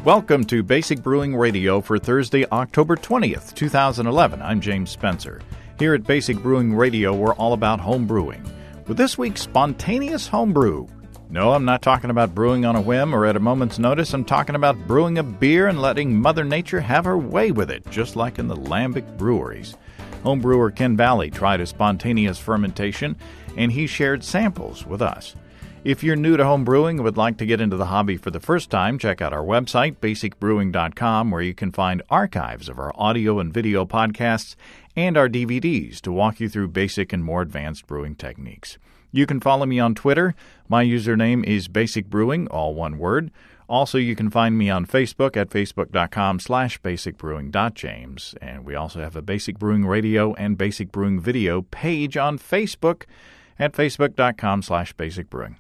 Welcome to Basic Brewing Radio for Thursday, October 20th, 2011. I'm James Spencer. Here at Basic Brewing Radio, we're all about home brewing. With this week's Spontaneous Homebrew. No, I'm not talking about brewing on a whim or at a moment's notice. I'm talking about brewing a beer and letting Mother Nature have her way with it, just like in the lambic breweries. Home brewer Ken Valley tried a spontaneous fermentation, and he shared samples with us. If you're new to home brewing and would like to get into the hobby for the first time, check out our website, basicbrewing.com, where you can find archives of our audio and video podcasts and our DVDs to walk you through basic and more advanced brewing techniques. You can follow me on Twitter. My username is Basic Brewing, all one word. Also, you can find me on Facebook at facebook.com/basicbrewing.james. And we also have a Basic Brewing Radio and Basic Brewing Video page on Facebook at facebook.com/basicbrewing.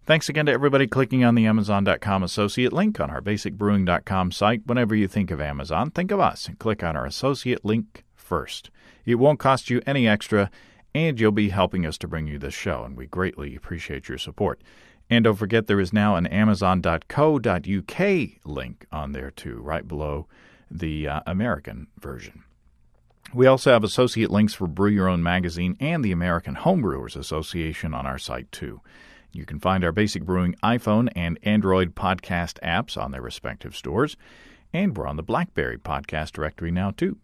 Thanks again to everybody clicking on the Amazon.com associate link on our basicbrewing.com site. Whenever you think of Amazon, think of us and click on our associate link first. It won't cost you any extra, and you'll be helping us to bring you this show, and we greatly appreciate your support. And don't forget, there is now an amazon.co.uk link on there, too, right below the American version. We also have associate links for Brew Your Own magazine and the American Homebrewers Association on our site, too. You can find our Basic Brewing iPhone and Android podcast apps on their respective stores, and we're on the BlackBerry podcast directory now, too.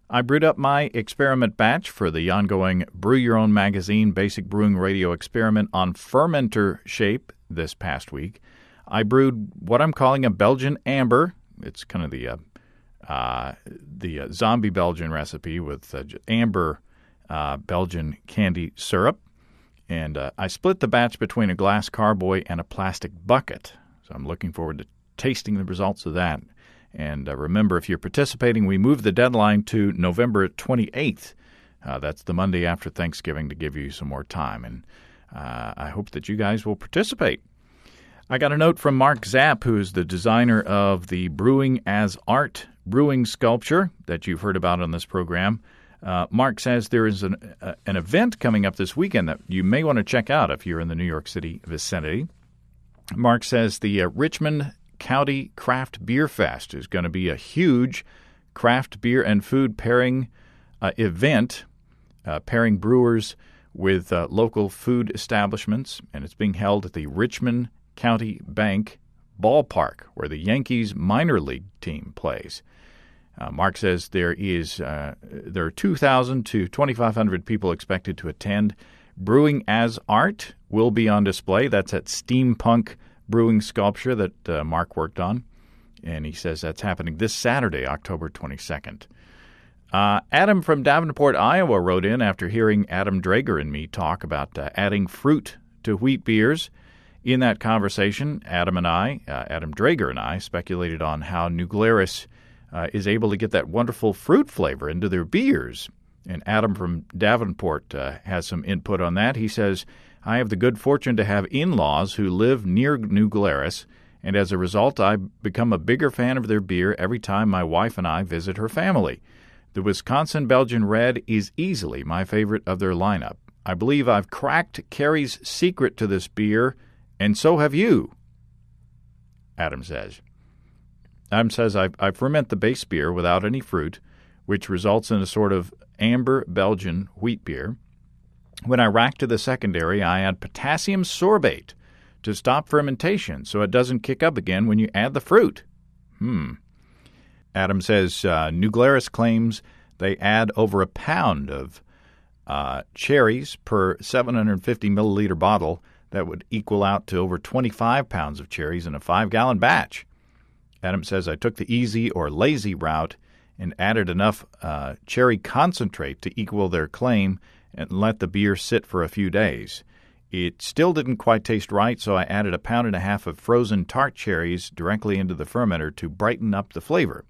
I brewed up my experiment batch for the ongoing Brew Your Own magazine Basic Brewing Radio experiment on fermenter shape this past week. I brewed what I'm calling a Belgian amber. It's kind of the zombie Belgian recipe with amber Belgian candy syrup. And I split the batch between a glass carboy and a plastic bucket. So I'm looking forward to tasting the results of that. And remember, if you're participating, we moved the deadline to November 28th. That's the Monday after Thanksgiving, to give you some more time. And I hope that you guys will participate. I got a note from Mark Zapp, who is the designer of the Brewing as Art brewing sculpture that you've heard about on this program. Mark says there is an event coming up this weekend that you may want to check out if you're in the New York City vicinity. Mark says the Richmond County Craft Beer Fest is going to be a huge craft beer and food pairing event, pairing brewers with local food establishments, and it's being held at the Richmond County Bank Ballpark, where the Yankees minor league team plays. Mark says there are 2,000 to 2,500 people expected to attend. Brewing as Art will be on display. That's at Steampunk Brewing Sculpture that Mark worked on. And he says that's happening this Saturday, October 22nd. Adam from Davenport, Iowa wrote in after hearing Adam Drager and me talk about adding fruit to wheat beers. In that conversation, Adam Drager and I speculated on how New Glarus is able to get that wonderful fruit flavor into their beers. And Adam from Davenport has some input on that. He says, I have the good fortune to have in-laws who live near New Glarus, and as a result, I become a bigger fan of their beer every time my wife and I visit her family. The Wisconsin Belgian Red is easily my favorite of their lineup. I believe I've cracked Carrie's secret to this beer, and so have you, Adam says. Adam says, I ferment the base beer without any fruit, which results in a sort of amber Belgian wheat beer. When I rack to the secondary, I add potassium sorbate to stop fermentation so it doesn't kick up again when you add the fruit. Adam says New Glarus claims they add over a pound of cherries per 750 milliliter bottle. That would equal out to over 25 pounds of cherries in a 5-gallon batch. Adam says, I took the easy or lazy route and added enough cherry concentrate to equal their claim and let the beer sit for a few days. It still didn't quite taste right, so I added 1.5 pounds of frozen tart cherries directly into the fermenter to brighten up the flavor.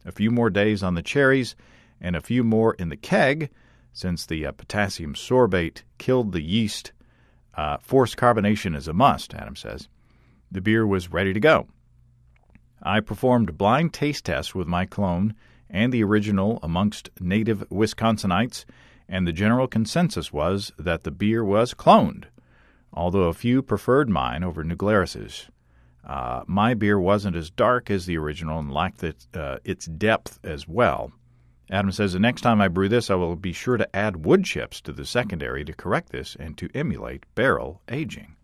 A few more days on the cherries and a few more in the keg, since the potassium sorbate killed the yeast. Forced carbonation is a must, Adam says. The beer was ready to go. I performed blind taste tests with my clone and the original amongst native Wisconsinites, and the general consensus was that the beer was cloned, although a few preferred mine over New Glarus's. My beer wasn't as dark as the original and lacked its depth as well. Adam says, the next time I brew this, I will be sure to add wood chips to the secondary to correct this and to emulate barrel aging.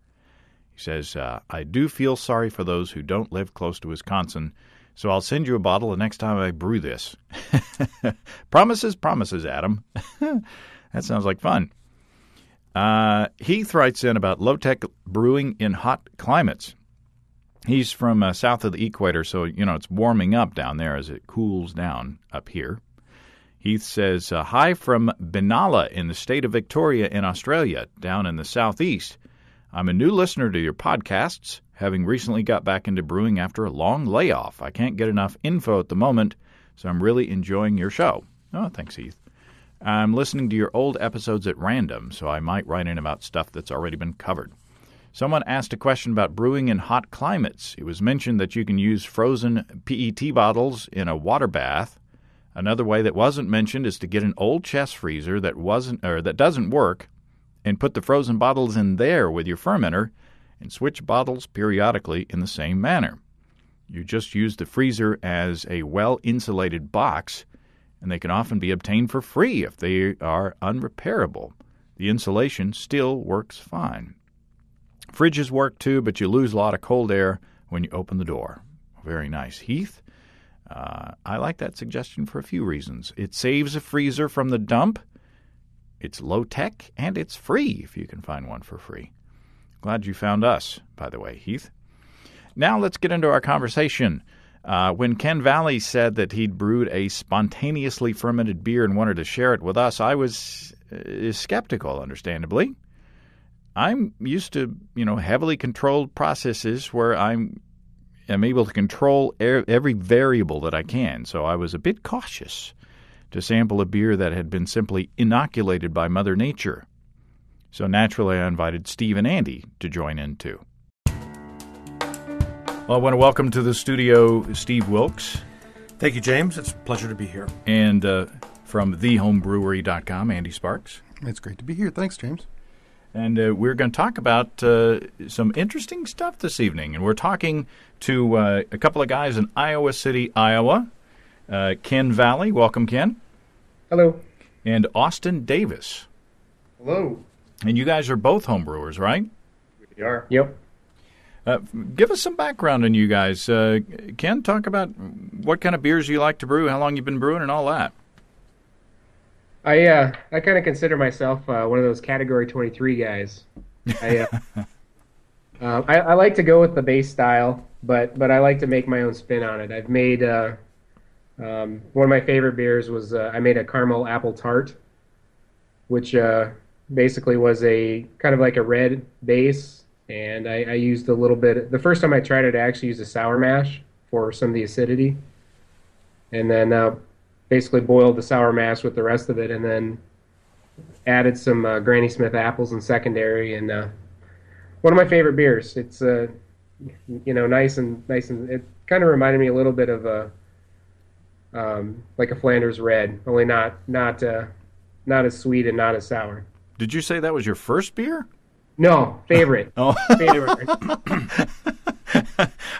He says, I do feel sorry for those who don't live close to Wisconsin, so I'll send you a bottle the next time I brew this. Promises, Adam. That sounds like fun. Heath writes in about low-tech brewing in hot climates. He's from south of the equator, so, it's warming up down there as it cools down up here. Heath says, hi from Benalla in the state of Victoria in Australia, down in the southeast. I'm a new listener to your podcasts, having recently got back into brewing after a long layoff. I can't get enough info at the moment, so I'm really enjoying your show. Oh, thanks, Heath. I'm listening to your old episodes at random, so I might write in about stuff that's already been covered. Someone asked a question about brewing in hot climates. It was mentioned that you can use frozen PET bottles in a water bath. Another way that wasn't mentioned is to get an old chest freezer that doesn't work and put the frozen bottles in there with your fermenter and switch bottles periodically in the same manner. You just use the freezer as a well-insulated box, and they can often be obtained for free if they are unrepairable. The insulation still works fine. Fridges work too, but you lose a lot of cold air when you open the door. Very nice. Heath, I like that suggestion for a few reasons. It saves a freezer from the dump. It's low-tech, and it's free if you can find one for free. Glad you found us, by the way, Heath. Now let's get into our conversation. When Ken Valley said that he'd brewed a spontaneously fermented beer and wanted to share it with us, I was skeptical, understandably. I'm used to, heavily controlled processes where I'm able to control every variable that I can, so I was a bit cautious to sample a beer that had been simply inoculated by Mother Nature. So naturally, I invited Steve and Andy to join in, too. Well, I want to welcome to the studio Steve Wilkes. Thank you, James. It's a pleasure to be here. And from thehomebrewery.com, Andy Sparks. It's great to be here. Thanks, James. And we're going to talk about some interesting stuff this evening. And we're talking to a couple of guys in Iowa City, Iowa. Ken Valley. Welcome, Ken. Hello. And Austin Davis. Hello. And you guys are both homebrewers, right? We are. Yep. Give us some background on you guys. Ken, talk about what kind of beers you like to brew, how long you've been brewing, and all that. I kind of consider myself one of those Category 23 guys. I like to go with the base style, but I like to make my own spin on it. I've made one of my favorite beers was I made a caramel apple tart, which basically was a kind of like a red base, and I used a little bit. The first time I tried it, I actually used a sour mash for some of the acidity, and then basically boiled the sour mash with the rest of it, and then added some Granny Smith apples in secondary, and one of my favorite beers. It's nice and it kind of reminded me a little bit of like a Flanders Red, only not as sweet and not as sour. Did you say that was your first beer? No, favorite. Oh, favorite.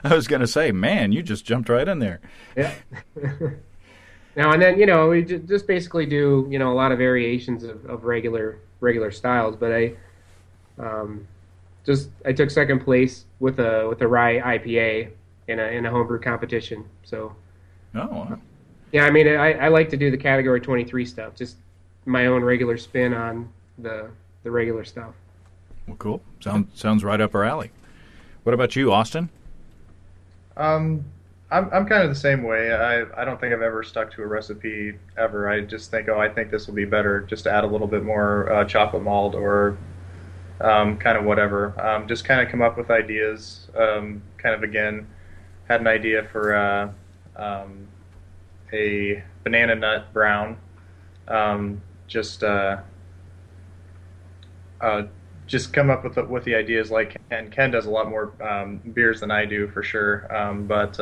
I was going to say, man, you just jumped right in there. Yeah. Now and then, we just basically do, a lot of variations of regular styles. But I took second place with a rye IPA in a homebrew competition. So, wow. Yeah, I mean, I like to do the Category 23 stuff, just my own regular spin on the regular stuff. Well, cool. Sounds right up our alley. What about you, Austin? I'm kind of the same way. I don't think I've ever stuck to a recipe ever. I just think, I think this will be better, just to add a little bit more chocolate malt or kind of whatever. Just kind of come up with ideas. Kind of, again, had an idea for a banana nut brown. Just come up with the ideas like Ken does a lot more beers than I do for sure, but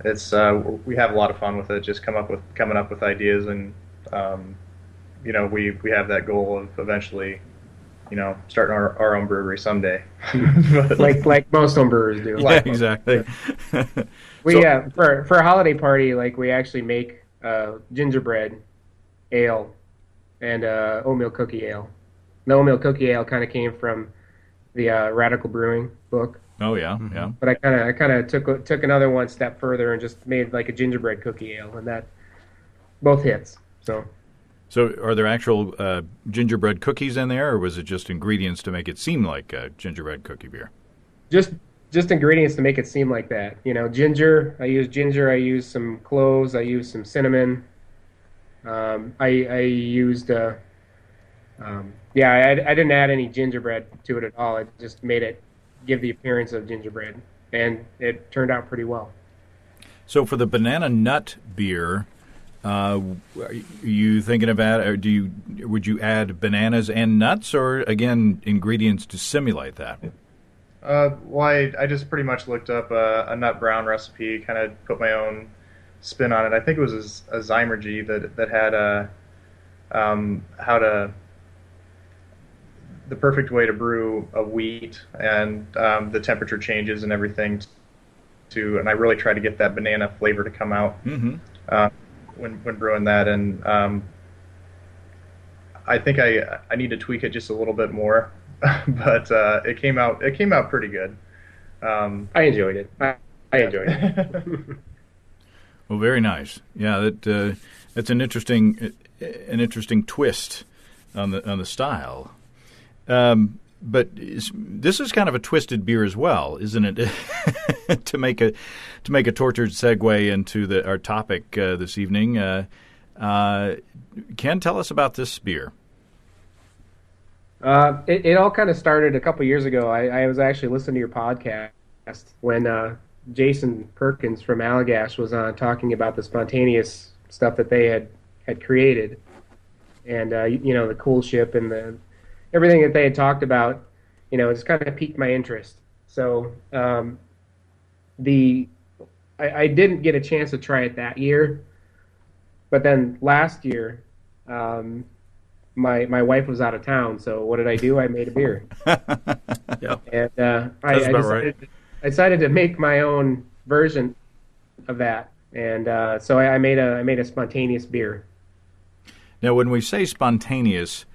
it's we have a lot of fun with it. Just coming up with ideas, and we have that goal of eventually starting our own brewery someday. But, like most home brewers do. Yeah, exactly. We for a holiday party, like we actually make gingerbread ale and oatmeal cookie ale. The oatmeal cookie ale kind of came from the Radical Brewing book, Oh yeah, yeah. but I kind of took another one step further and just made like a gingerbread cookie ale, and that both hits. So are there actual gingerbread cookies in there, or was it just ingredients to make it seem like a gingerbread cookie beer? Just ingredients to make it seem like that. Ginger. I use some cloves. I use some cinnamon. I used I didn't add any gingerbread to it at all. It just made it give the appearance of gingerbread, and it turned out pretty well. So for the banana nut beer, are you thinking about, or would you add bananas and nuts, or again ingredients to simulate that? I just pretty much looked up a nut brown recipe, kind of put my own spin on it. I think it was a Zymergy that had the perfect way to brew a wheat and the temperature changes and everything and I really tried to get that banana flavor to come out when brewing that, and I think I need to tweak it just a little bit more, but it came out pretty good. I enjoyed it. I enjoyed it. Well, very nice. Yeah, that's an interesting twist on the style. But this is kind of a twisted beer as well, isn't it? to make a tortured segue into our topic this evening, Ken, tell us about this beer. It all kind of started a couple years ago. I was actually listening to your podcast when Jason Perkins from Allagash was on talking about the spontaneous stuff that they had created, and the cool ship and everything that they had talked about, it's kind of piqued my interest. So I didn't get a chance to try it that year, but then last year, my wife was out of town. So what did I do? I made a beer. Yeah. And I decided to make my own version of that, and so I made a spontaneous beer. Now, when we say spontaneous,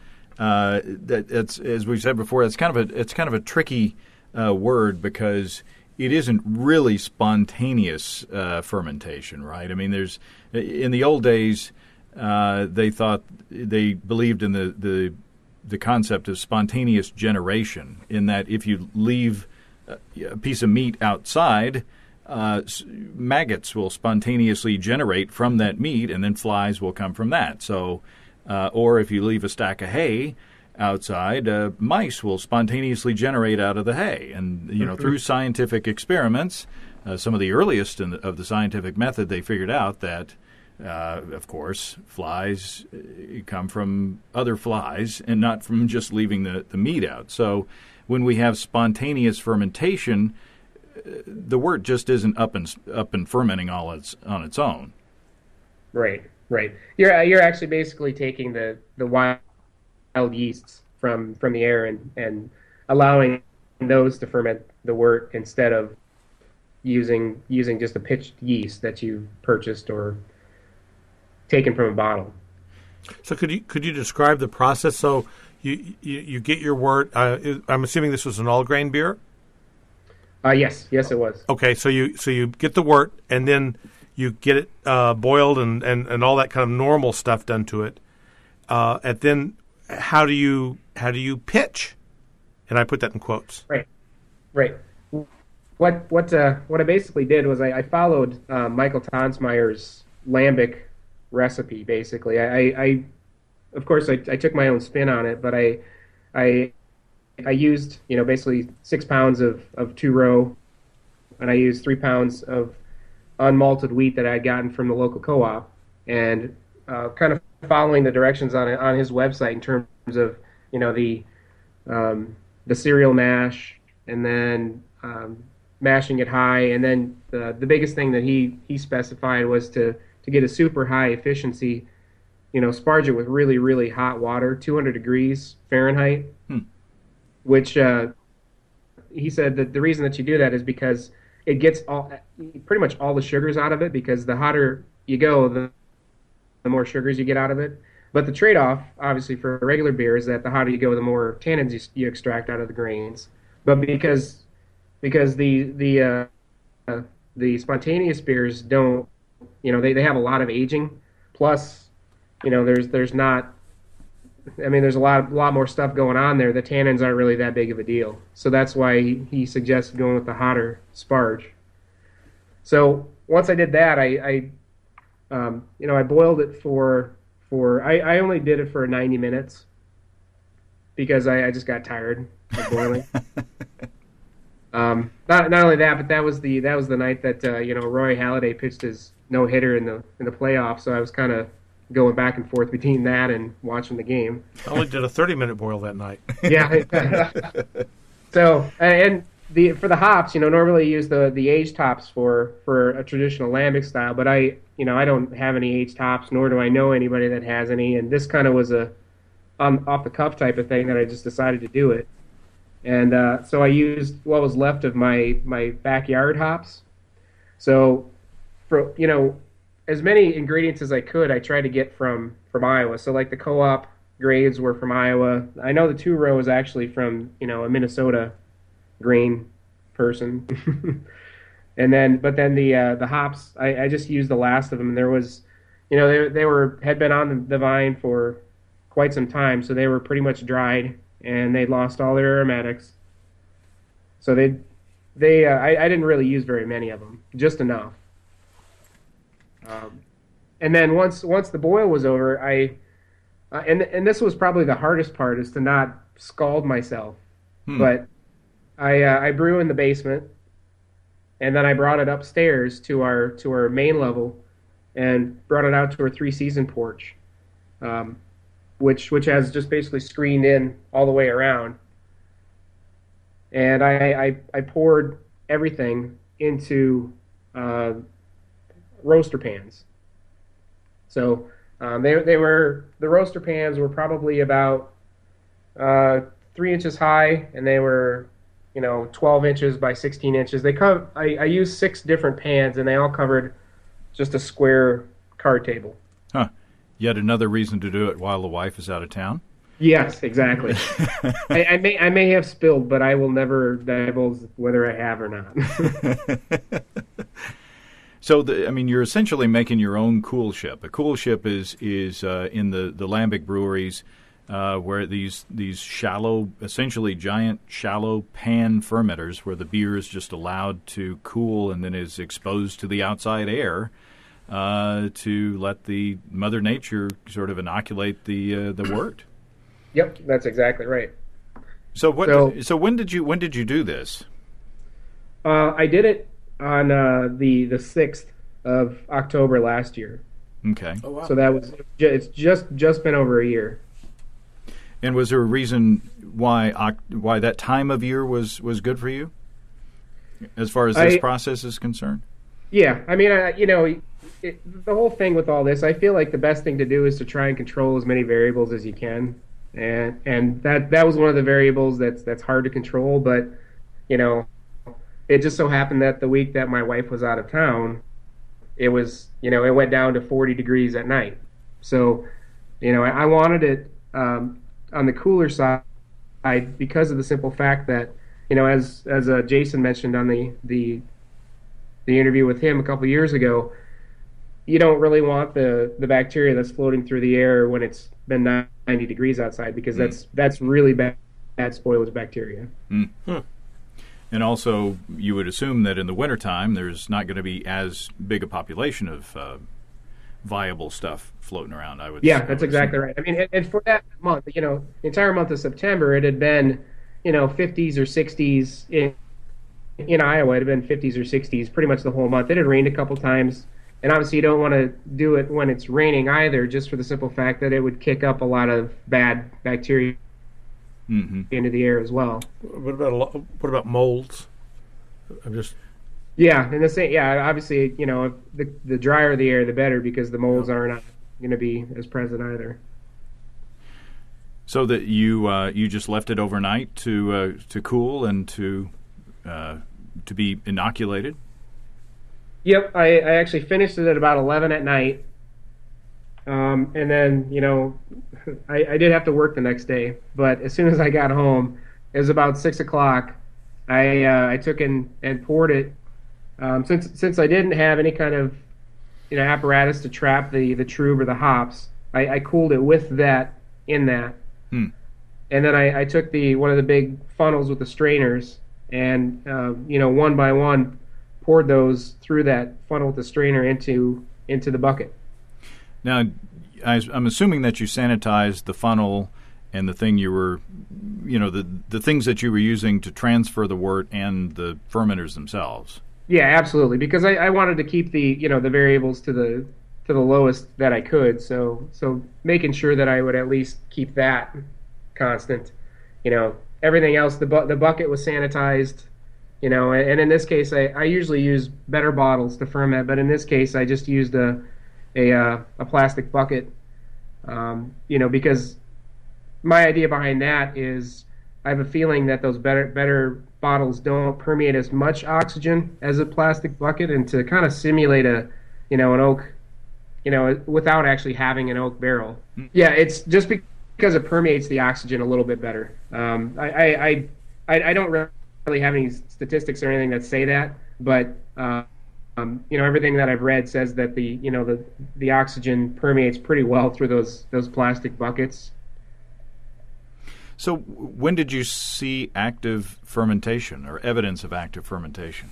it's, as we said before, it's kind of a tricky word because it isn't really spontaneous fermentation, right? I mean, in the old days they believed in the concept of spontaneous generation, in that if you leave a piece of meat outside, maggots will spontaneously generate from that meat, and then flies will come from that. So. Or if you leave a stack of hay outside, mice will spontaneously generate out of the hay. And through scientific experiments, some of the earliest of the scientific method, they figured out that, of course, flies come from other flies and not from just leaving the meat out. So when we have spontaneous fermentation, the wort just isn't up and fermenting on its own. Right. You're actually basically taking the wild yeasts from the air and allowing those to ferment the wort instead of using just a pitched yeast that you purchased or taken from a bottle. So could you describe the process? So you get your wort. I'm assuming this was an all grain beer. Yes, it was. Okay, so you get the wort and then you get it boiled and all that kind of normal stuff done to it, and then how do you pitch? And I put that in quotes. Right. What I basically did was I followed Michael Tonsmeyer's lambic recipe. Basically, I of course I took my own spin on it, but I used basically 6 pounds of 2-row, and I used 3 pounds of unmalted wheat that I had gotten from the local co-op, and kind of following the directions on his website in terms of the cereal mash, and then mashing it high, and then the biggest thing that he specified was to get a super high efficiency, sparge it with really, really hot water, 200 degrees Fahrenheit, which he said that the reason that you do that is because it gets pretty much all the sugars out of it, because the hotter you go, the more sugars you get out of it. But the trade-off, obviously, for a regular beer is that the hotter you go, the more tannins you extract out of the grains. But because the spontaneous beers don't, they have a lot of aging. Plus, there's not. I mean, there's a lot more stuff going on there. The tannins aren't really that big of a deal. So that's why he suggested going with the hotter sparge. So once I did that, I boiled it I only did it for 90 minutes because I just got tired of boiling. Not only that, but that was the night that Roy Halladay pitched his no-hitter in the playoffs. So I was kind of going back and forth between that and watching the game. I only did a 30-minute boil that night. Yeah. So and for the hops, normally you use the aged hops for a traditional lambic style, but I don't have any aged hops, nor do I know anybody that has any. And this kind of was a off the cuff type of thing that I just decided to do it. And so I used what was left of my backyard hops. So for as many ingredients as I could, I tried to get from Iowa. So like the co-op grades were from Iowa. I know the 2-row is actually from a Minnesota grain person. But then the hops, I just used the last of them. There was, they had been on the vine for quite some time, so they were pretty much dried and they'd lost all their aromatics. So I didn't really use very many of them, just enough. And then once the boil was over, and this was probably the hardest part, is to not scald myself. But I brew in the basement, and then I brought it upstairs to our main level, and brought it out to our 3-season porch, which has just basically screened in all the way around. And I poured everything into roaster pans. So the roaster pans were probably about 3 inches high, and they were 12 inches by 16 inches. I used 6 different pans, and they all covered just a square card table. Huh. Yet another reason to do it while the wife is out of town. Yes, exactly. I may have spilled, but I will never divulge whether I have or not. So, you're essentially making your own coolship. A coolship is in the lambic breweries where these shallow, essentially giant shallow pan fermenters where the beer is just allowed to cool and then is exposed to the outside air to let the Mother Nature sort of inoculate the wort. Yep, that's exactly right. So when did you do this? I did it on the 6th of October last year. Okay. Oh, wow. So it's just been over a year. And was there a reason why that time of year was good for you, as far as this process is concerned? Yeah, the whole thing with all this, I feel like the best thing to do is to try and control as many variables as you can, and that was one of the variables that's hard to control. But it just so happened that the week that my wife was out of town, it was it went down to 40 degrees at night. So I wanted it on the cooler side because of the simple fact that as Jason mentioned on the interview with him a couple years ago, you don't really want the bacteria that's floating through the air when it's been 90 degrees outside, because that's really bad spoilage bacteria. And also, you would assume that in the wintertime, there's not going to be as big a population of viable stuff floating around. Yeah, that's exactly right. And for that month, the entire month of September, it had been, 50s or 60s in Iowa. It had been 50s or 60s pretty much the whole month. It had rained a couple times, and obviously you don't want to do it when it's raining either, just for the simple fact that it would kick up a lot of bad bacteria into the air as well. What about molds? Yeah, and the same. Yeah, obviously, the drier the air, the better, because the molds are not going to be as present either. So that you just left it overnight to cool and to be inoculated? Yep, I actually finished it at about 11 at night. And then, I did have to work the next day. But as soon as I got home, it was about 6 o'clock. I took and poured it. Since I didn't have any kind of apparatus to trap the trub or the hops, I cooled it with that in that. And then I took one of the big funnels with the strainers and one by one poured those through that funnel with the strainer into the bucket. Now, I'm assuming that you sanitized the funnel and the thing you were, the things that you were using to transfer the wort and the fermenters themselves. Yeah, absolutely. Because I wanted to keep the the variables to the lowest that I could. So making sure that I would at least keep that constant. Everything else, the bucket was sanitized. And in this case, I usually use better bottles to ferment, but in this case, I just used a plastic bucket. Because my idea behind that is I have a feeling that those better bottles don't permeate as much oxygen as a plastic bucket, and to kind of simulate an oak, without actually having an oak barrel. Yeah, it's just because it permeates the oxygen a little bit better. I don't really have any statistics or anything that say that, but everything that I've read says that the oxygen permeates pretty well through those plastic buckets. So when did you see active fermentation or evidence of active fermentation?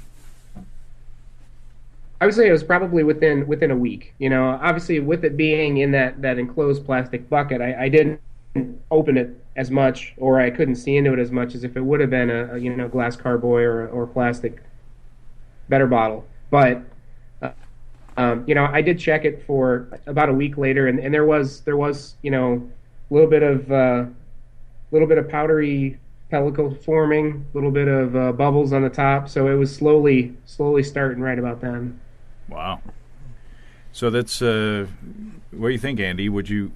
I would say it was probably within a week. Obviously with it being in that enclosed plastic bucket, I didn't open it as much, or I couldn't see into it as much as if it would have been a glass carboy or plastic better bottle. But I did check it for about a week later, and there was a little bit of powdery pellicle forming, a little bit of bubbles on the top. So it was slowly starting right about then. Wow. So that's what do you think, Andy? Would you,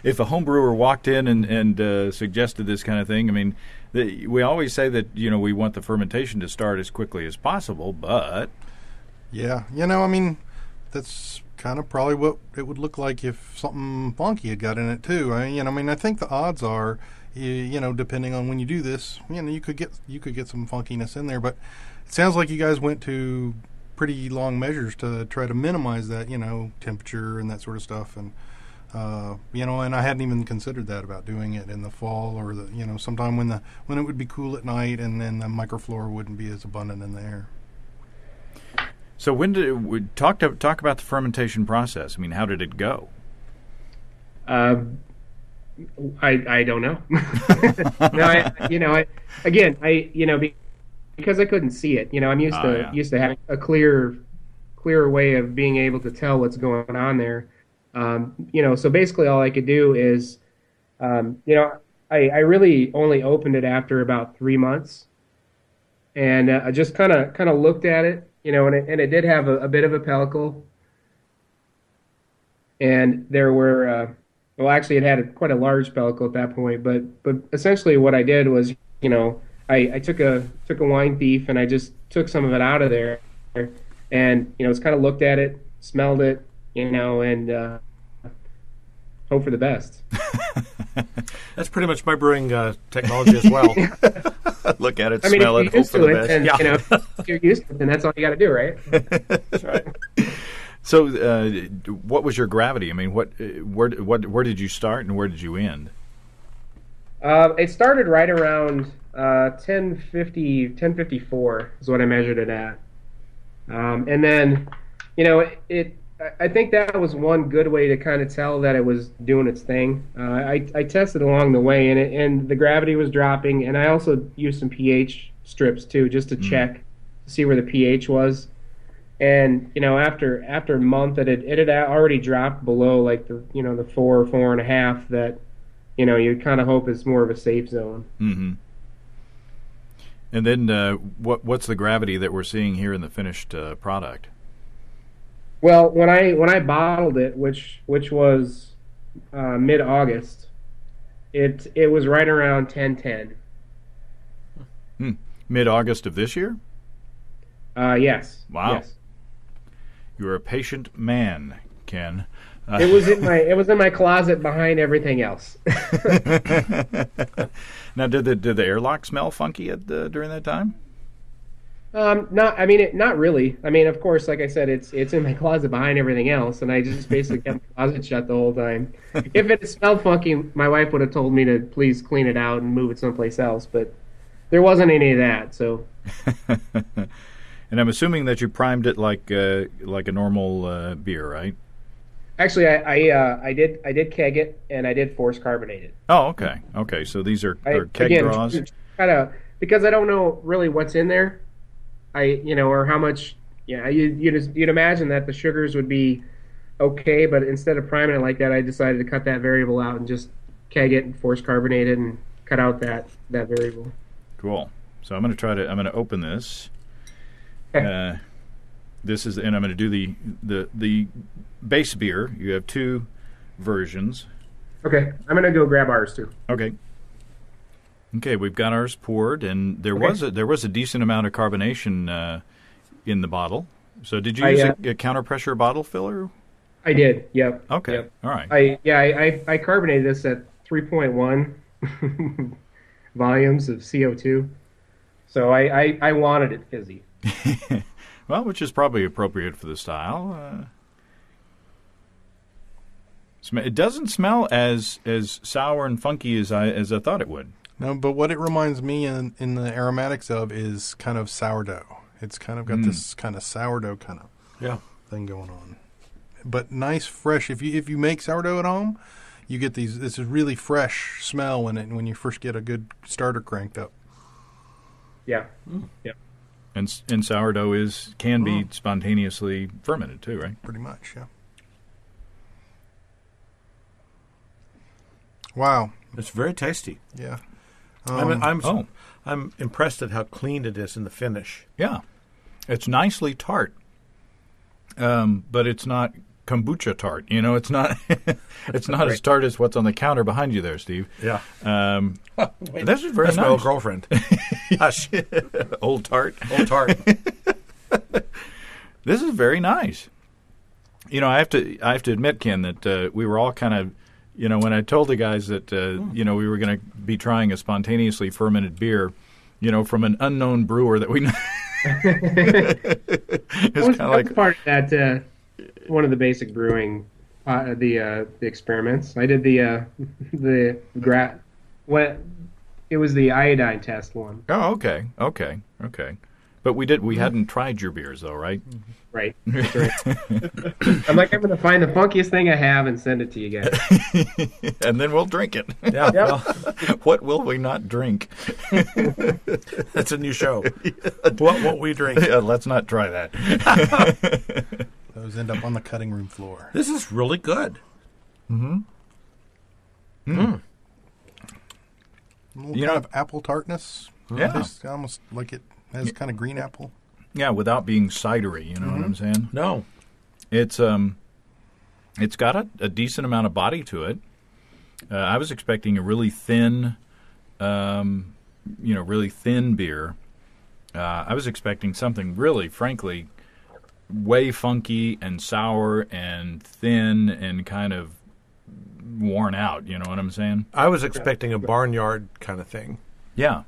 if a home brewer walked in and suggested this kind of thing? I mean, we always say that we want the fermentation to start as quickly as possible, but yeah, that's kind of probably what it would look like if something funky had got in it too. I think the odds are, depending on when you do this, you could get some funkiness in there, but it sounds like you guys went to pretty long measures to try to minimize that, temperature and that sort of stuff. And, and I hadn't even considered that about doing it in the fall or sometime when it would be cool at night and then the microflora wouldn't be as abundant in the air. So when did we talk about the fermentation process? I mean, how did it go? I don't know. No, because I couldn't see it. I'm used to having a clearer way of being able to tell what's going on there. So basically all I could do is, I really only opened it after about 3 months, and I just kind of looked at it, and it did have a bit of a pellicle, and there were, actually it had quite a large pellicle at that point, but essentially what I did was, I took a wine thief and I just took some of it out of there, and just kind of looked at it, smelled it, and hope for the best. That's pretty much my brewing technology as well. Look at it, smell it, hope for the best. And, if you're used to it, then that's all you got to do, right? That's right. So, what was your gravity? I mean, where did you start and where did you end? It started right around 1054 is what I measured it at. And then, I think that was one good way to kind of tell that it was doing its thing. I tested along the way, and the gravity was dropping, and I also used some pH strips too, just to check to see where the pH was. And after a month, it had already dropped below like the 4 or 4.5 that you'd kind of hope is more of a safe zone. Mm-hmm. And then what's the gravity that we're seeing here in the finished product? Well, when I bottled it, which was mid-August. It was right around 10:10. Mid-August of this year? Yes. Wow. Yes. You're a patient man, Ken. It was in my closet behind everything else. Now, did the airlock smell funky during that time? Not really. I mean, of course, like I said, it's in my closet behind everything else, and I just basically kept the closet shut the whole time. If it smelled funky, my wife would have told me to please clean it out and move it someplace else, but there wasn't any of that. So, and I'm assuming that you primed it like a normal beer, right? actually, I did keg it and I did force carbonate it. Oh, okay. Okay, so these are keg draws. Kind of because I don't know really what's in there. Or how much. Yeah, you'd imagine that the sugars would be okay, but instead of priming it like that, I decided to cut that variable out and just keg it and force carbonate it and cut out that variable. Cool. So I'm going to open this. Okay. This is, and I'm going to do the base beer. You have two versions. Okay, I'm going to go grab ours too. Okay. Okay, we've got ours poured, and there was a decent amount of carbonation in the bottle. So did you use a counter-pressure bottle filler? I did. Yep. Okay. Yep. All right. I carbonated this at 3.1 volumes of CO2. So I wanted it fizzy. Well, which is probably appropriate for the style. It doesn't smell as sour and funky as I thought it would. No, but what it reminds me in the aromatics of is kind of sourdough. It's kind of got this kind of sourdough kind of thing going on. But nice, fresh. If you make sourdough at home, you get this is really fresh smell when you first get a good starter cranked up. Yeah. Yeah. And sourdough can be spontaneously fermented too, right? Pretty much, yeah. Wow. It's very tasty. Yeah. I'm impressed at how clean it is in the finish. Yeah. It's nicely tart. But it's not kombucha tart. It's not it's not as tart as what's on the counter behind you there, Steve. Yeah. This is very That's nice. my old girlfriend. Hush. Old tart. Old tart. This is very nice. I have to admit, Ken, that we were all kind of, when I told the guys that we were going to be trying a spontaneously fermented beer, from an unknown brewer that we know. It's kind of like part of that. One of the basic brewing, the experiments. I did it was the iodine test one. Oh, okay. But we hadn't tried your beers though, right? Right. That's right. I'm going to find the funkiest thing I have and send it to you guys. And then we'll drink it. Yeah. Yep. Well, what will we not drink? that's a new show. What won't we drink? Yeah, let's not try that. Those end up on the cutting room floor. This is really good. A little kind of apple tartness. Yeah. Tastes almost like it has kind of green apple. Yeah, without being cidery, you know what I'm saying? No. It's got a decent amount of body to it. I was expecting a really thin, really thin beer. I was expecting something really, frankly, way funky and sour and thin and kind of worn out. You know what I'm saying? I was expecting a barnyard kind of thing. Yeah.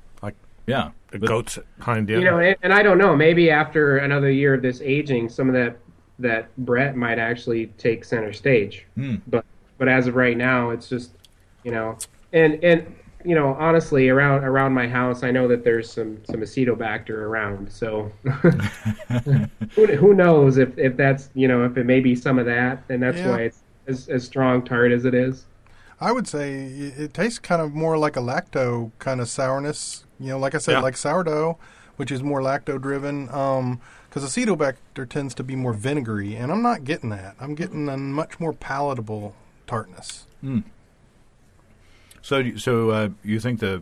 Yeah. The goats behind you. And I don't know. Maybe after another year of this aging, some of that Brett might actually take center stage. But as of right now, it's just and honestly, around my house, I know that there's some acetobacter around. So who knows if that's if it may be some of that, and that's why it's as strong tart as it is. I would say it tastes kind of more like a lacto kind of sourness. Like I said, like sourdough, which is more lacto-driven, because acetobacter tends to be more vinegary, and I'm not getting that. I'm getting a much more palatable tartness. So you think the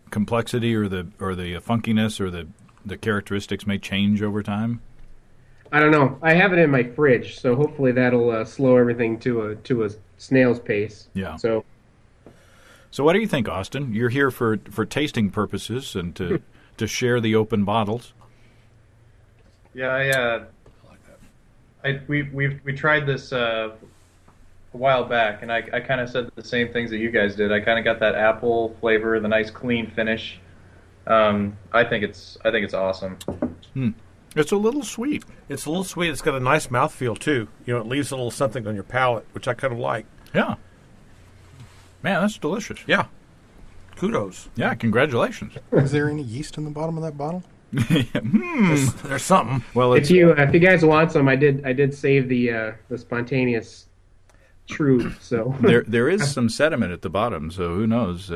complexity or the funkiness or the characteristics may change over time? I don't know. I have it in my fridge, so hopefully that'll slow everything to a snail's pace. Yeah. So what do you think, Austin? You're here for tasting purposes and to share the open bottles. Yeah, we tried this a while back, and I kind of said the same things that you guys did. I kind of got that apple flavor, the nice clean finish. I think it's awesome. It's a little sweet. It's a little sweet. It's got a nice mouthfeel, too. You know, it leaves a little something on your palate, which I kind of like. Yeah. Man, that's delicious. Yeah. Kudos. Yeah, congratulations. Is there any yeast in the bottom of that bottle? There's something. Well, if you guys want some, I did save the spontaneous truth. So there is some sediment at the bottom, so who knows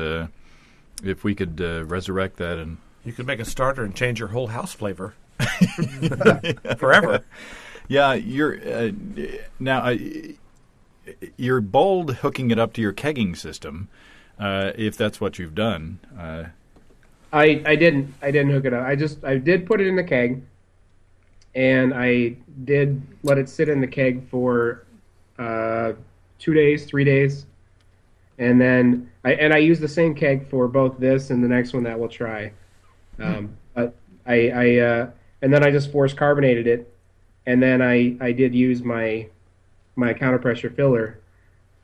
if we could resurrect that and you could make a starter and change your whole house flavor forever. Yeah, you're now you're bold hooking it up to your kegging system, if that's what you've done. I didn't hook it up. I did put it in the keg, and I did let it sit in the keg for 2 days, 3 days, and then I used the same keg for both this and the next one that we'll try. But and then I just force carbonated it, and then I did use my counterpressure filler,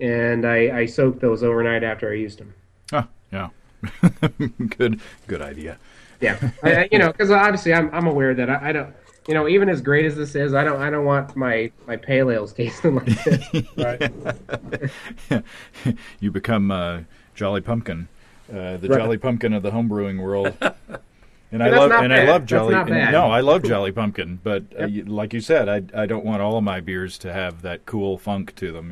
and I soaked those overnight after I used them. Oh, yeah. Good idea. Yeah, because obviously I'm aware that I don't, even as great as this is, I don't want my pale ales tasting like this. Right? You become Jolly Pumpkin, the Right. Jolly Pumpkin of the homebrewing world. And I That's love not I love bad. Jolly. That's not bad. No, I love Jolly Pumpkin, but Yep. like you said, I don't want all of my beers to have that cool funk to them.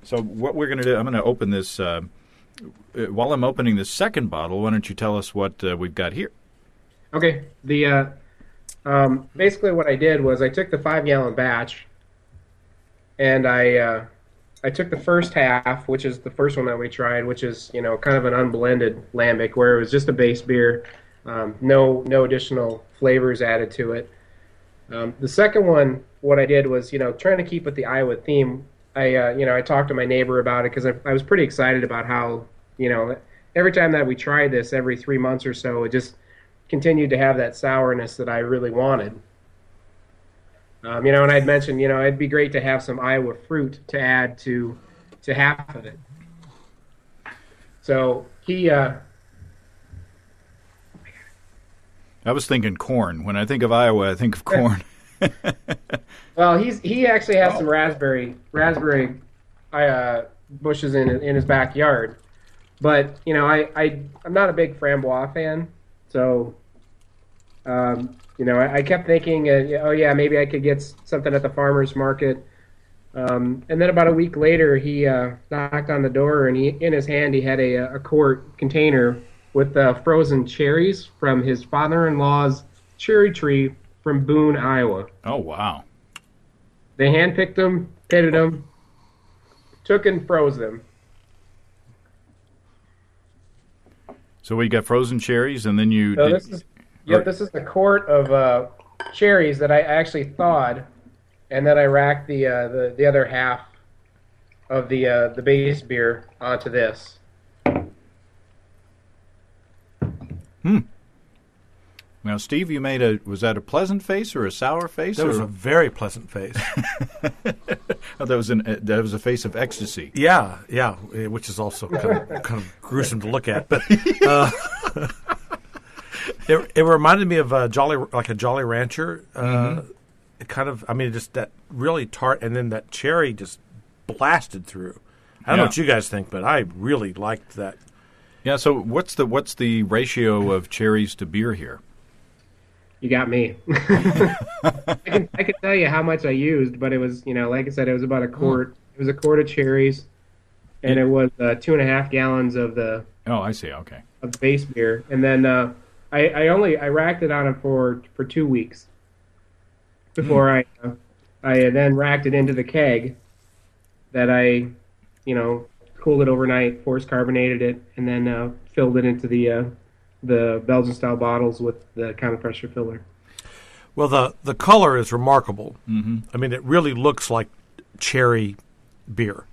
So what we're going to do, I'm going to open this. While I'm opening the second bottle, why don't you tell us what we've got here? Okay. The basically what I did was I took the 5-gallon batch, and I took the first half, which is the first one that we tried, which is kind of an unblended lambic, where it was just a base beer, no additional flavors added to it. The second one, what I did was trying to keep with the Iowa theme. I talked to my neighbor about it because I was pretty excited about how every time that we tried this, every 3 months or so, it just continued to have that sourness that I really wanted. And I'd mentioned, it'd be great to have some Iowa fruit to add to half of it. So he, I was thinking corn. When I think of Iowa, I think of corn. well, he actually has some raspberry bushes in his backyard, but I'm not a big framboise fan, so. I kept thinking, oh yeah, maybe I could get something at the farmer's market. And then about a week later, he knocked on the door, and in his hand he had a quart container with frozen cherries from his father-in-law's cherry tree from Boone, Iowa. Oh, wow. They handpicked them, pitted them, took and froze them. So we got frozen cherries, and then you... So this is the quart of cherries that I actually thawed, and then I racked the other half of the base beer onto this. Now, Steve, you made was that a pleasant face or a sour face? That was a very pleasant face. Oh, that was a face of ecstasy. Yeah, which is also kind of gruesome to look at, but. It reminded me of a Jolly Rancher. It kind of, just that really tart, and then that cherry just blasted through. I don't know what you guys think, but I really liked that. Yeah. So what's the ratio of cherries to beer here? You got me. I can tell you how much I used, but it was like I said, it was about a quart. It was a quart of cherries, and it was 2.5 gallons of the. Oh, I see. Okay. Of the base beer, and then. I racked it on it for 2 weeks before I then racked it into the keg that I cooled it overnight, force carbonated it, and then filled it into the Belgian style bottles with the counterpressure filler. Well, the color is remarkable. Mm-hmm. I mean, it really looks like cherry beer.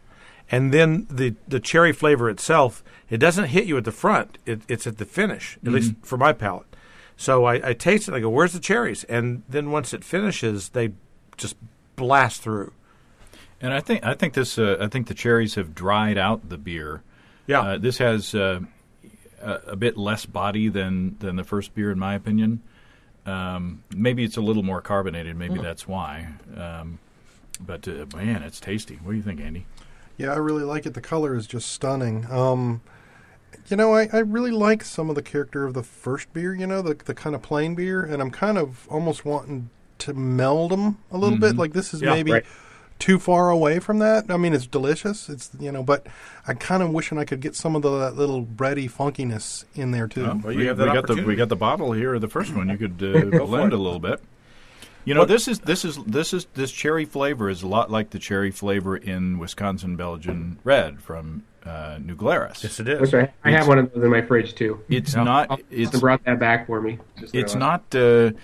And then the cherry flavor itself, it doesn't hit you at the front. It's at the finish, at least for my palate. So I taste it and I go, where's the cherries? And then once it finishes, they just blast through. And I think the cherries have dried out the beer. Yeah. This has a bit less body than the first beer, in my opinion. Maybe it's a little more carbonated. Maybe that's why. But man, it's tasty. What do you think, Andy? Yeah, I really like it. The color is just stunning. I really like some of the character of the first beer, the kind of plain beer, and I'm kind of almost wanting to meld them a little bit. Like this is maybe too far away from that. I mean, it's delicious. It's but I kind of wishing I could get some of that little bready funkiness in there too. Oh, well, we got the bottle here, the first one. You could blend a little bit. This cherry flavor is a lot like the cherry flavor in Wisconsin Belgian Red from New Glarus. Yes, it is. Which I have one of those in my fridge too. It's not. It's brought that back for me. It's not. The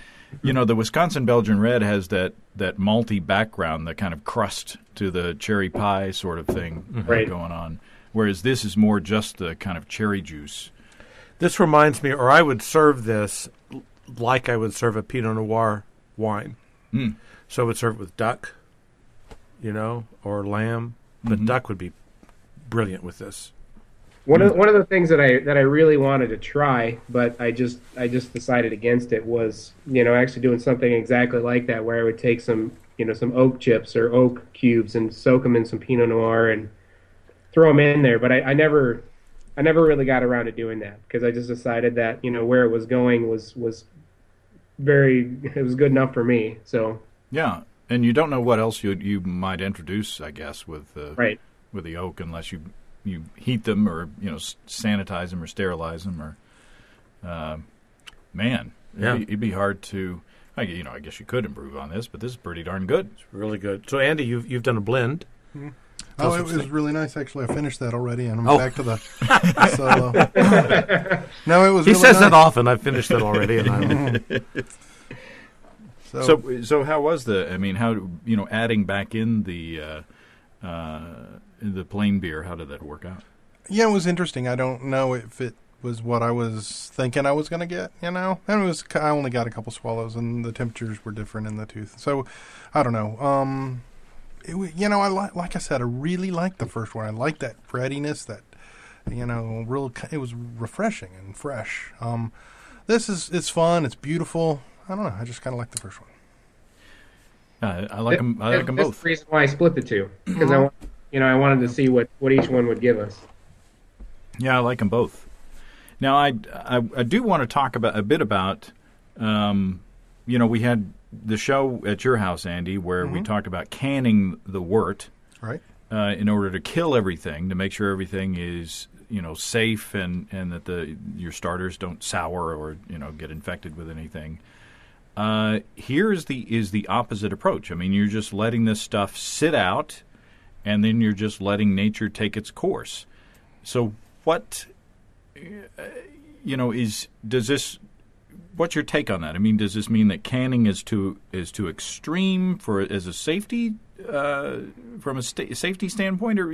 Wisconsin Belgian Red has that malty background, the kind of crust to the cherry pie sort of thing going on. Whereas this is more just the kind of cherry juice. This reminds me, or I would serve this like I would serve a Pinot Noir wine. So I would serve it with duck, or lamb. But duck would be brilliant with this. One of the things that I really wanted to try, but I just decided against it was actually doing something exactly like that, where I would take some oak chips or oak cubes and soak them in some Pinot Noir and throw them in there. But I never really got around to doing that because I just decided that where it was going was it was good enough for me. So yeah, and you don't know what else you might introduce, I guess, with the oak unless you heat them or sanitize them or sterilize them or it'd be hard to I guess you could improve on this, but this is pretty darn good. It's really good. So Andy, you've done a blend. Mm-hmm. Oh, it was really nice. Actually, I finished that already, and I'm back to the solo. No, it was. He really says nice. that often. I've finished that already, and So how was how adding back in the plain beer? How did that work out? Yeah, it was interesting. I don't know if it was what I was thinking I was going to get. And I only got a couple swallows, and the temperatures were different in the tooth. So I don't know. Like I said, I really liked the first one. I liked that breadiness, that it was refreshing and fresh. It's fun. It's beautiful. I don't know. I just kind of like the first one. I like them. I like them both. That's the reason why I split the two because I wanted to see what each one would give us. Yeah, I like them both. Now I do want to talk a bit about we had the show at your house, Andy, where we talked about canning the wort, right? In order to kill everything, to make sure everything is safe and that your starters don't sour or get infected with anything. Here is the opposite approach. I mean, you're just letting this stuff sit out, and then you're just letting nature take its course. So what does this? What's your take on that? I mean, does this mean that canning is too extreme as a safety from a safety standpoint, or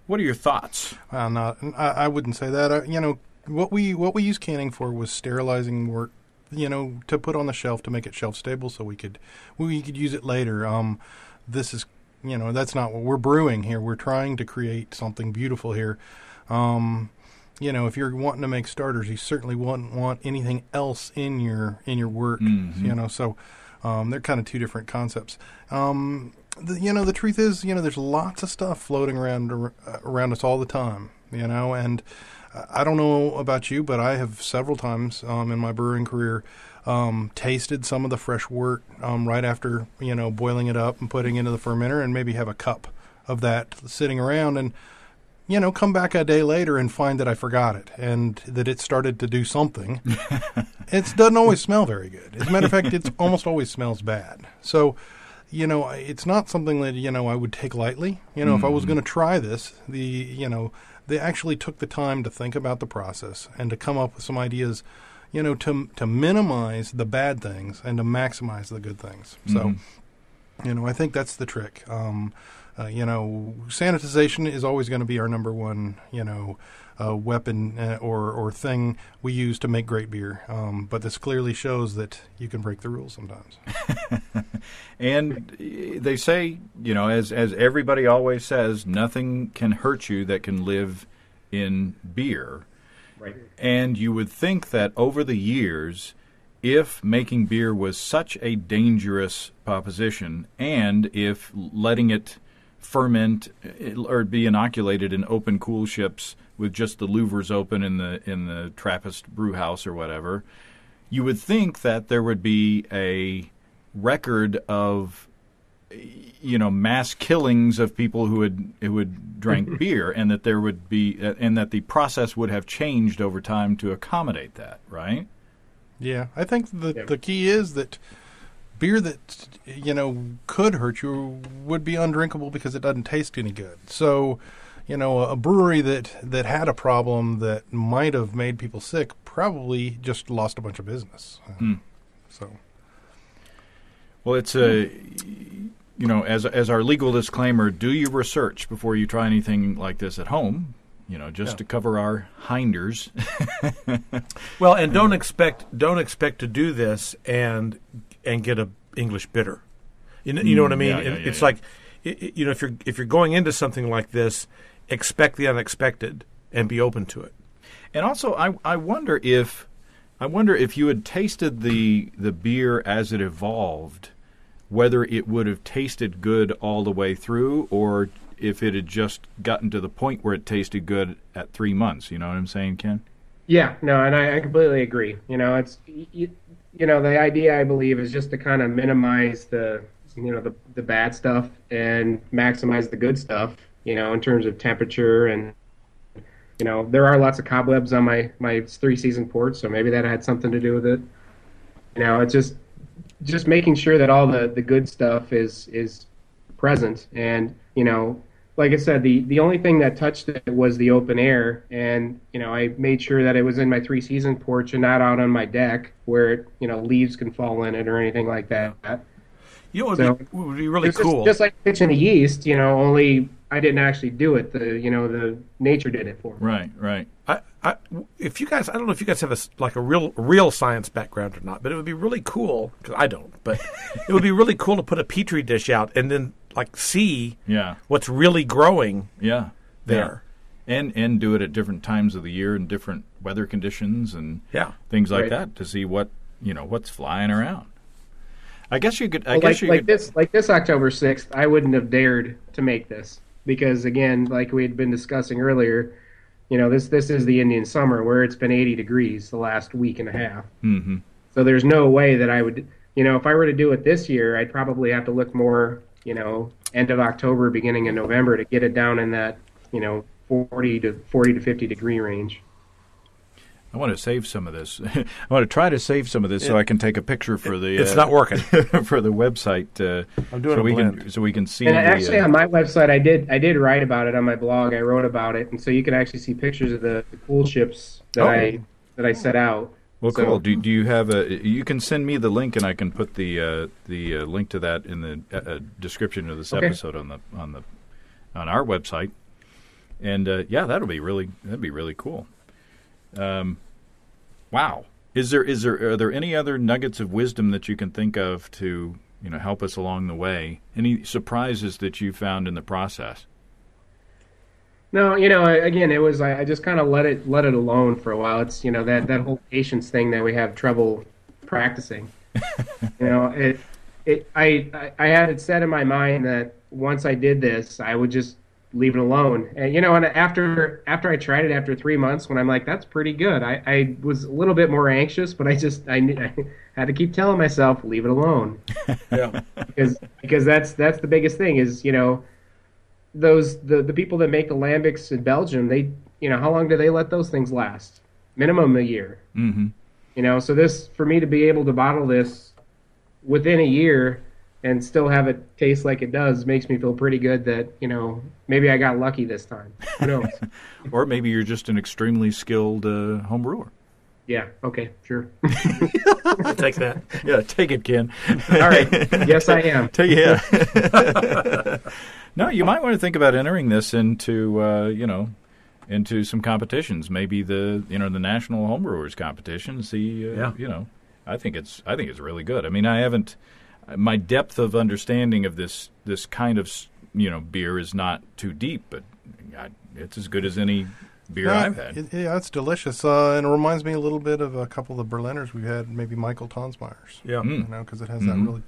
what are your thoughts? I wouldn't say that. What we used canning for was sterilizing wort, to put on the shelf to make it shelf stable, so we could use it later. This is that's not what we're brewing here. We're trying to create something beautiful here. If you're wanting to make starters, you certainly wouldn't want anything else in your wort. Mm-hmm. So they're kind of two different concepts. The truth is, there's lots of stuff floating around us all the time. And I don't know about you, but I have several times in my brewing career tasted some of the fresh wort right after boiling it up and putting it into the fermenter, and maybe have a cup of that sitting around and come back a day later and find that I forgot it and that it started to do something. It doesn't always smell very good. As a matter of fact, it almost always smells bad. So, it's not something that, I would take lightly. If I was going to try this, they actually took the time to think about the process and to come up with some ideas, to minimize the bad things and to maximize the good things. So, I think that's the trick. Sanitization is always going to be our number one, weapon or thing we use to make great beer. But this clearly shows that you can break the rules sometimes. And they say, as everybody always says, nothing can hurt you that can live in beer. Right. And you would think that over the years, if making beer was such a dangerous proposition, and if letting it ferment or be inoculated in open cool ships with just the louvers open in the Trappist brew house or whatever, you would think that there would be a record of mass killings of people who had drank beer, and that there would be and that the process would have changed over time to accommodate that, right? Yeah, I think the key is that beer that could hurt you would be undrinkable because it doesn't taste any good. So, a brewery that had a problem that might have made people sick probably just lost a bunch of business. So, well, it's a as our legal disclaimer, do your research before you try anything like this at home. To cover our hinders. Well, and don't expect to do this and get a English bitter. You know what I mean? It's like if you're going into something like this, expect the unexpected and be open to it. And also, I wonder if you had tasted the beer as it evolved, whether it would have tasted good all the way through, or if it had just gotten to the point where it tasted good at 3 months. You know what I'm saying, Ken? Yeah, no, and I completely agree. It's the idea, I believe, is just to kind of minimize the bad stuff and maximize the good stuff. In terms of temperature, and there are lots of cobwebs on my 3-season port, so maybe that had something to do with it. It's just making sure that all the good stuff is present. And like I said, the only thing that touched it was the open air, and I made sure that it was in my 3-season porch and not out on my deck where leaves can fall in it or anything like that. It would be really cool. Just like pitching the yeast, only I didn't actually do it. The nature did it for me. Right. If you guys, I don't know if you guys have a real science background or not, but it would be really cool, because I don't, but it would be really cool to put a petri dish out and then see what's really growing there. Yeah. And do it at different times of the year and different weather conditions and things like that to see what's flying around. I guess you could. This October 6th, I wouldn't have dared to make this because, again, like we had been discussing earlier, this is the Indian summer where it's been 80 degrees the last week and a half. Mm-hmm. So there's no way that I would, if I were to do it this year, I'd probably have to look more, end of October, beginning of November to get it down in that, 40 to 50 degree range. I want to save some of this. I want to try to save some of this so I can take a picture for the. It's not working for the website. I'm doing a blend. So we can see. And actually, on my website, I did write about it on my blog. I wrote about it, and so you can actually see pictures of the cool ships that I set out. Well, cool. Do you have a? You can send me the link, and I can put the link to that in the description of this episode on our website. And that'd be really cool. Wow. Are there any other nuggets of wisdom that you can think of to help us along the way? Any surprises that you found in the process? No, again, it was I just kind of let it alone for a while. It's that whole patience thing that we have trouble practicing. I had it set in my mind that once I did this, I would just leave it alone. And and after I tried it after 3 months, when I'm like, that's pretty good, I was a little bit more anxious, but I had to keep telling myself, leave it alone. Yeah. Because that's the biggest thing is, the people that make the lambics in Belgium, they how long do they let those things last? Minimum a year. Mm-hmm. So this, for me to be able to bottle this within a year and still have it taste like it does makes me feel pretty good that, maybe I got lucky this time. Who knows? Or maybe you're just an extremely skilled home brewer. Yeah. Okay. Sure. I'll take that. Yeah, take it, Ken. All right. Yes, I am. Yeah. No, you might want to think about entering this into into some competitions. Maybe the National Homebrewers competition. See, I think it's really good. I mean, I haven't my depth of understanding of this kind of beer is not too deep, but it's as good as any beer I've had. It's delicious, and it reminds me a little bit of a couple of the Berliners we've had, maybe Michael Tonsmeyer's. Yeah, because it has that really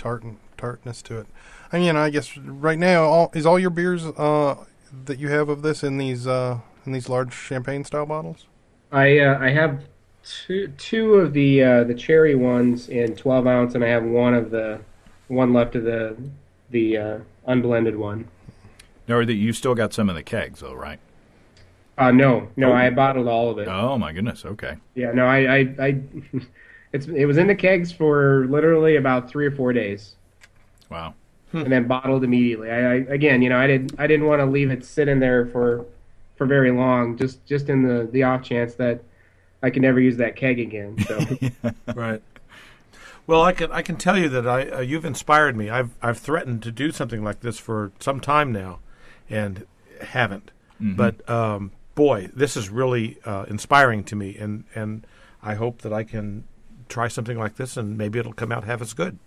tartness to it. I mean, I guess right now, is all your beers that you have of this in these large champagne style bottles? I have two of the cherry ones in 12 ounce, and I have one left of the unblended one. No, you still got some of the kegs, though, right? No, I bottled all of it. Oh my goodness, okay. Yeah, no, it was in the kegs for literally about 3 or 4 days. Wow. And then bottled immediately. I didn't want to leave it sitting there for very long, just in the off chance that I could never use that keg again. So. Right. Well, I can tell you that you've inspired me. I've threatened to do something like this for some time now, and haven't. Mm-hmm. But boy, this is really inspiring to me, and I hope that I can try something like this, and maybe it'll come out half as good.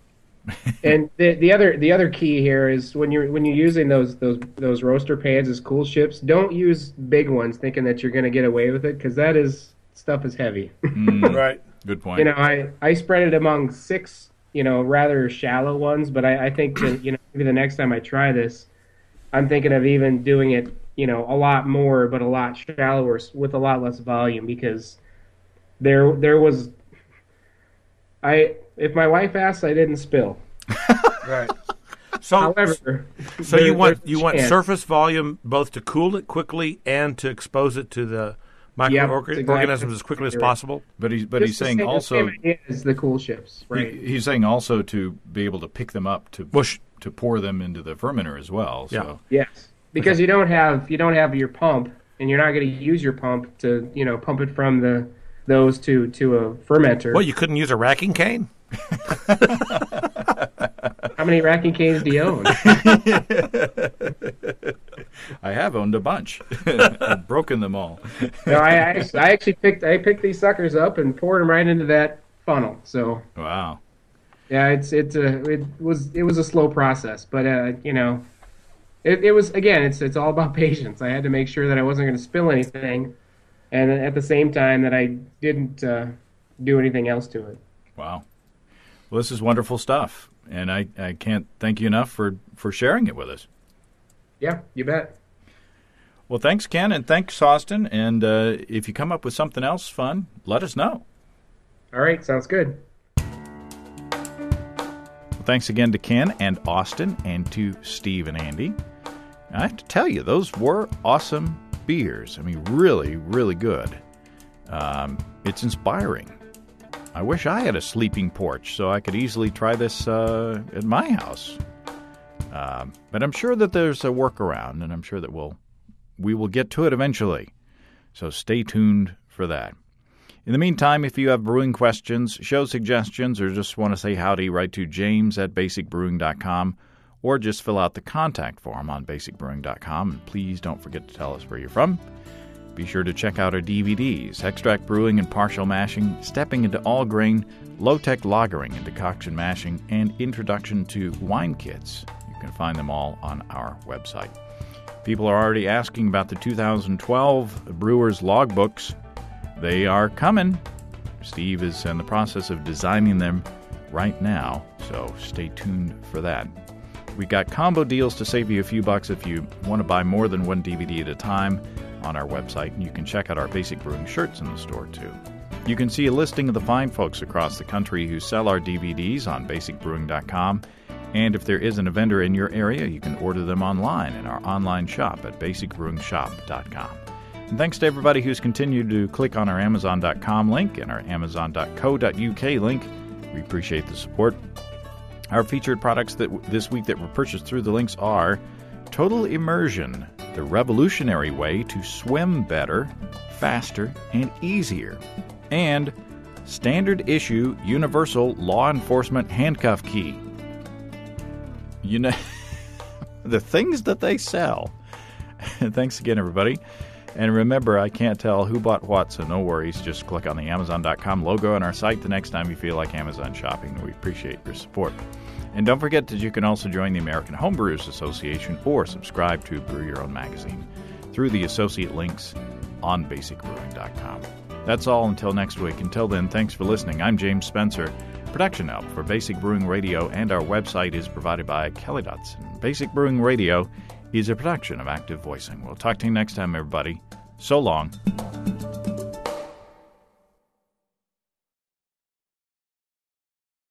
And the other key here is when you're using those roaster pans as cool ships, don't use big ones thinking that you're going to get away with it, because stuff is heavy. Right. Good point. I spread it among 6 rather shallow ones, but I think that maybe the next time I try this, I'm thinking of even doing it a lot more, but a lot shallower with a lot less volume, because there was if my wife asks, I didn't spill. Right. So, however, so you want surface volume both to cool it quickly and to expose it to the microorganisms as quickly as possible. But he's saying also is the cool ships, right? He's saying also to be able to pick them up to pour them into the fermenter as well. So. Yeah. Yes, because you don't have your pump, and you're not going to use your pump to pump it from those to a fermenter. Well, you couldn't use a racking cane? How many racking canes do you own? I have owned a bunch. I've broken them all. No, I actually picked these suckers up and poured them right into that funnel. So wow. Yeah, it was a slow process, but it was, again, it's all about patience. I had to make sure that I wasn't going to spill anything, and at the same time that I didn't do anything else to it. Wow. Well, this is wonderful stuff, and I can't thank you enough for sharing it with us. Yeah, you bet. Well, thanks, Ken, and thanks, Austin. And if you come up with something else fun, let us know. All right, sounds good. Well, thanks again to Ken and Austin, and to Steve and Andy. I have to tell you, those were awesome beers. I mean, really, really good. It's inspiring. I wish I had a sleeping porch so I could easily try this at my house. But I'm sure that there's a workaround, and I'm sure that we will get to it eventually. So stay tuned for that. In the meantime, if you have brewing questions, show suggestions, or just want to say howdy, write to james@basicbrewing.com, or just fill out the contact form on basicbrewing.com. And please don't forget to tell us where you're from. Be sure to check out our DVDs, Extract Brewing and Partial Mashing, Stepping into All Grain, Low-Tech Lagering and Decoction Mashing, and Introduction to Wine Kits. You can find them all on our website. People are already asking about the 2012 Brewers Logbooks. They are coming. Steve is in the process of designing them right now, so stay tuned for that. We got combo deals to save you a few bucks if you want to buy more than one DVD at a time on our website, and you can check out our Basic Brewing shirts in the store too. You can see a listing of the fine folks across the country who sell our DVDs on basicbrewing.com, and if there isn't a vendor in your area, you can order them online in our online shop at basicbrewingshop.com. And thanks to everybody who's continued to click on our Amazon.com link and our Amazon.co.uk link. We appreciate the support. Our featured products this week that were purchased through the links are Total Immersion, the revolutionary way to swim better, faster, and easier, and standard issue universal law enforcement handcuff key. You know, the things that they sell. Thanks again, everybody. And remember, I can't tell who bought what, so no worries. Just click on the Amazon.com logo on our site the next time you feel like Amazon shopping. We appreciate your support. And don't forget that you can also join the American Homebrewers Association or subscribe to Brew Your Own magazine through the associate links on basicbrewing.com. That's all until next week. Until then, thanks for listening. I'm James Spencer. Production help for Basic Brewing Radio and our website is provided by Kelly Dotson. Basic Brewing Radio is a production of Active Voicing. We'll talk to you next time, everybody. So long.